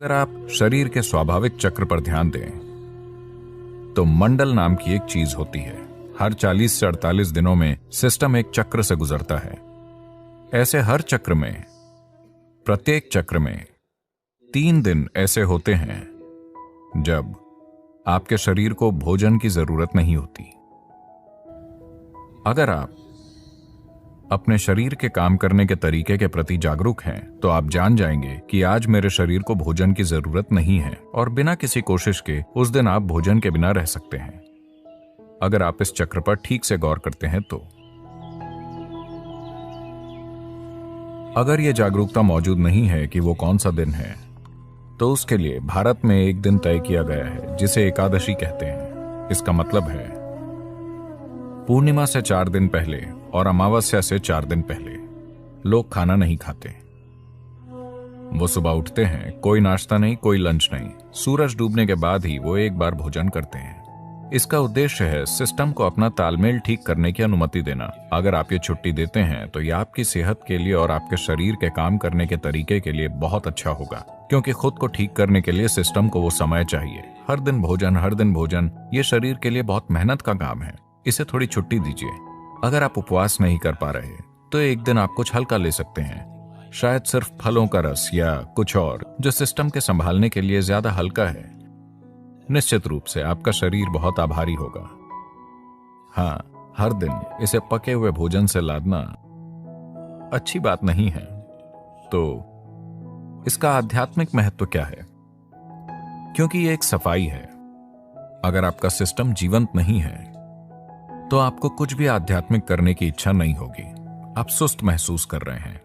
अगर आप शरीर के स्वाभाविक चक्र पर ध्यान दें तो मंडल नाम की एक चीज होती है। हर 40 से 48 दिनों में सिस्टम एक चक्र से गुजरता है। ऐसे हर चक्र में, प्रत्येक चक्र में 3 दिन ऐसे होते हैं जब आपके शरीर को भोजन की जरूरत नहीं होती। अगर आप अपने शरीर के काम करने के तरीके के प्रति जागरूक हैं तो आप जान जाएंगे कि आज मेरे शरीर को भोजन की जरूरत नहीं है और बिना किसी कोशिश के उस दिन आप भोजन के बिना रह सकते हैं, अगर आप इस चक्र पर ठीक से गौर करते हैं तो। अगर यह जागरूकता मौजूद नहीं है कि वो कौन सा दिन है, तो उसके लिए भारत में एक दिन तय किया गया है जिसे एकादशी कहते हैं। इसका मतलब है पूर्णिमा से 4 दिन पहले और अमावस्या से 4 दिन पहले लोग खाना नहीं खाते। वो सुबह उठते हैं, कोई नाश्ता नहीं, कोई लंच नहीं, सूरज डूबने के बाद ही वो एक बार भोजन करते हैं। इसका उद्देश्य है सिस्टम को अपना तालमेल ठीक करने की अनुमति देना। अगर आप ये छुट्टी देते हैं तो यह आपकी सेहत के लिए और आपके शरीर के काम करने के तरीके के लिए बहुत अच्छा होगा, क्योंकि खुद को ठीक करने के लिए सिस्टम को वो समय चाहिए। हर दिन भोजन, ये शरीर के लिए बहुत मेहनत का काम है। इसे थोड़ी छुट्टी दीजिए। अगर आप उपवास नहीं कर पा रहे तो एक दिन आप कुछ हल्का ले सकते हैं, शायद सिर्फ फलों का रस या कुछ और जो सिस्टम के संभालने के लिए ज्यादा हल्का है। निश्चित रूप से आपका शरीर बहुत आभारी होगा। हाँ, हर दिन इसे पके हुए भोजन से लादना अच्छी बात नहीं है। तो इसका आध्यात्मिक महत्व क्या है? क्योंकि ये एक सफाई है। अगर आपका सिस्टम जीवंत नहीं है तो आपको कुछ भी आध्यात्मिक करने की इच्छा नहीं होगी। आप सुस्त महसूस कर रहे हैं।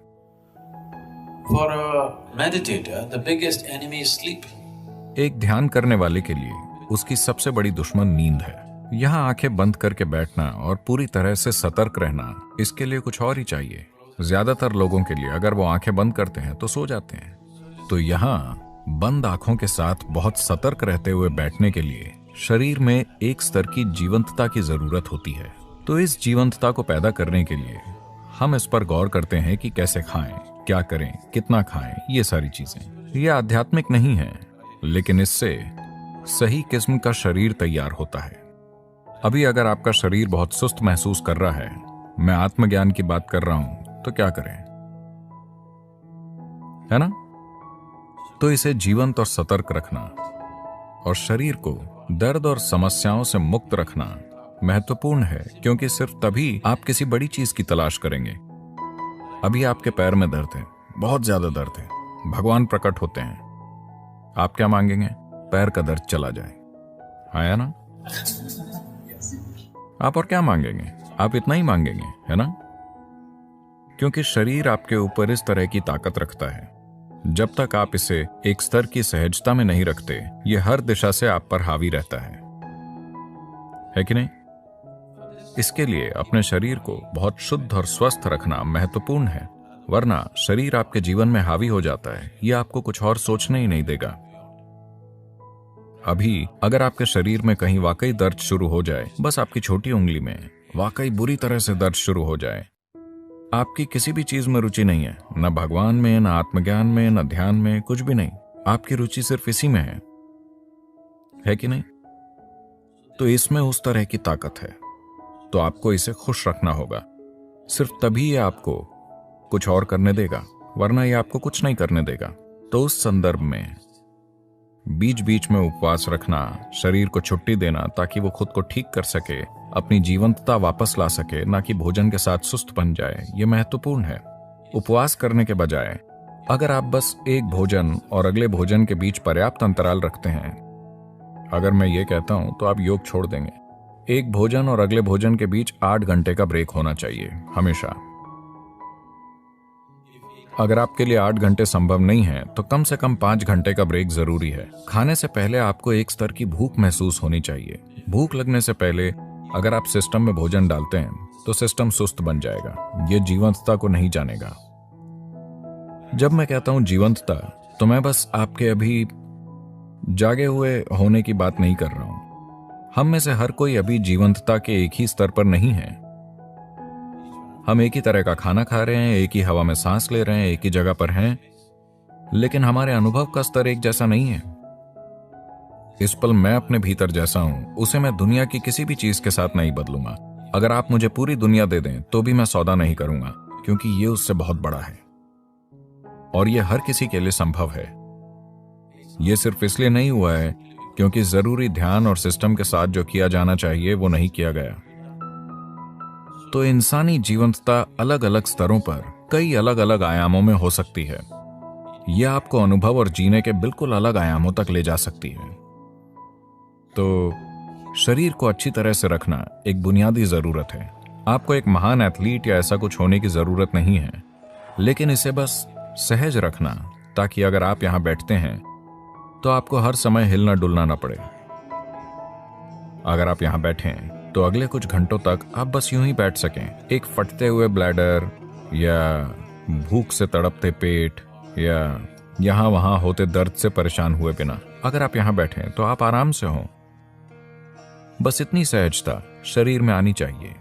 For a meditator, the biggest enemy is sleep. एक ध्यान करने वाले के लिए उसकी सबसे बड़ी दुश्मन नींद है। यहाँ आंखें बंद करके बैठना और पूरी तरह से सतर्क रहना, इसके लिए कुछ और ही चाहिए। ज्यादातर लोगों के लिए अगर वो आंखें बंद करते हैं तो सो जाते हैं। तो यहाँ बंद आंखों के साथ बहुत सतर्क रहते हुए बैठने के लिए शरीर में एक स्तर की जीवंतता की जरूरत होती है। तो इस जीवंतता को पैदा करने के लिए हम इस पर गौर करते हैं कि कैसे खाएं, क्या करें, कितना खाएं, ये सारी चीजें। ये आध्यात्मिक नहीं है, लेकिन इससे सही किस्म का शरीर तैयार होता है। अभी अगर आपका शरीर बहुत सुस्त महसूस कर रहा है, मैं आत्मज्ञान की बात कर रहा हूं, तो क्या करें, है ना? तो इसे जीवंत और सतर्क रखना और शरीर को दर्द और समस्याओं से मुक्त रखना महत्वपूर्ण है, क्योंकि सिर्फ तभी आप किसी बड़ी चीज की तलाश करेंगे। अभी आपके पैर में दर्द है, बहुत ज्यादा दर्द है, भगवान प्रकट होते हैं, आप क्या मांगेंगे? पैर का दर्द चला जाए। आया ना? आप और क्या मांगेंगे? आप इतना ही मांगेंगे, है ना? क्योंकि शरीर आपके ऊपर इस तरह की ताकत रखता है। जब तक आप इसे एक स्तर की सहजता में नहीं रखते, यह हर दिशा से आप पर हावी रहता है कि नहीं? इसके लिए अपने शरीर को बहुत शुद्ध और स्वस्थ रखना महत्वपूर्ण है, वरना शरीर आपके जीवन में हावी हो जाता है। यह आपको कुछ और सोचने ही नहीं देगा। अभी अगर आपके शरीर में कहीं वाकई दर्द शुरू हो जाए, बस आपकी छोटी उंगली में वाकई बुरी तरह से दर्द शुरू हो जाए, आपकी किसी भी चीज में रुचि नहीं है, न भगवान में, न आत्मज्ञान में, न ध्यान में, कुछ भी नहीं, आपकी रुचि सिर्फ इसी में है कि नहीं? तो इसमें उस तरह की ताकत है, तो आपको इसे खुश रखना होगा। सिर्फ तभी ये आपको कुछ और करने देगा, वरना ये आपको कुछ नहीं करने देगा। तो उस संदर्भ में बीच बीच में उपवास रखना, शरीर को छुट्टी देना ताकि वो खुद को ठीक कर सके, अपनी जीवंतता वापस ला सके, ना कि भोजन के साथ सुस्त बन जाए, ये महत्वपूर्ण है। उपवास करने के बजाय अगर आप बस एक भोजन और अगले भोजन के बीच पर्याप्त अंतराल रखते हैं, अगर मैं ये कहता हूं तो आप योग छोड़ देंगे। एक भोजन और अगले भोजन के बीच 8 घंटे का ब्रेक होना चाहिए हमेशा। अगर आपके लिए 8 घंटे संभव नहीं है तो कम से कम 5 घंटे का ब्रेक जरूरी है। खाने से पहले आपको एक स्तर की भूख महसूस होनी चाहिए। भूख लगने से पहले अगर आप सिस्टम में भोजन डालते हैं तो सिस्टम सुस्त बन जाएगा, ये जीवंतता को नहीं जानेगा। जब मैं कहता हूं जीवंतता, तो मैं बस आपके अभी जागे हुए होने की बात नहीं कर रहा हूं। हम में से हर कोई अभी जीवंतता के एक ही स्तर पर नहीं है। हम एक ही तरह का खाना खा रहे हैं, एक ही हवा में सांस ले रहे हैं, एक ही जगह पर हैं, लेकिन हमारे अनुभव का स्तर एक जैसा नहीं है। इस पल मैं अपने भीतर जैसा हूं उसे मैं दुनिया की किसी भी चीज के साथ नहीं बदलूंगा। अगर आप मुझे पूरी दुनिया दे दें तो भी मैं सौदा नहीं करूंगा, क्योंकि ये उससे बहुत बड़ा है और ये हर किसी के लिए संभव है। ये सिर्फ इसलिए नहीं हुआ है क्योंकि जरूरी ध्यान और सिस्टम के साथ जो किया जाना चाहिए वो नहीं किया गया। तो इंसानी जीवंतता अलग अलग स्तरों पर कई अलग अलग आयामों में हो सकती है। यह आपको अनुभव और जीने के बिल्कुल अलग आयामों तक ले जा सकती है। तो शरीर को अच्छी तरह से रखना एक बुनियादी जरूरत है। आपको एक महान एथलीट या ऐसा कुछ होने की जरूरत नहीं है, लेकिन इसे बस सहज रखना, ताकि अगर आप यहां बैठते हैं तो आपको हर समय हिलना डुलना ना पड़े। अगर आप यहां बैठें तो अगले कुछ घंटों तक आप बस यूं ही बैठ सकें, एक फटते हुए ब्लैडर या भूख से तड़पते पेट या यहां वहां होते दर्द से परेशान हुए बिना। अगर आप यहां बैठें तो आप आराम से हों। बस इतनी सहजता शरीर में आनी चाहिए।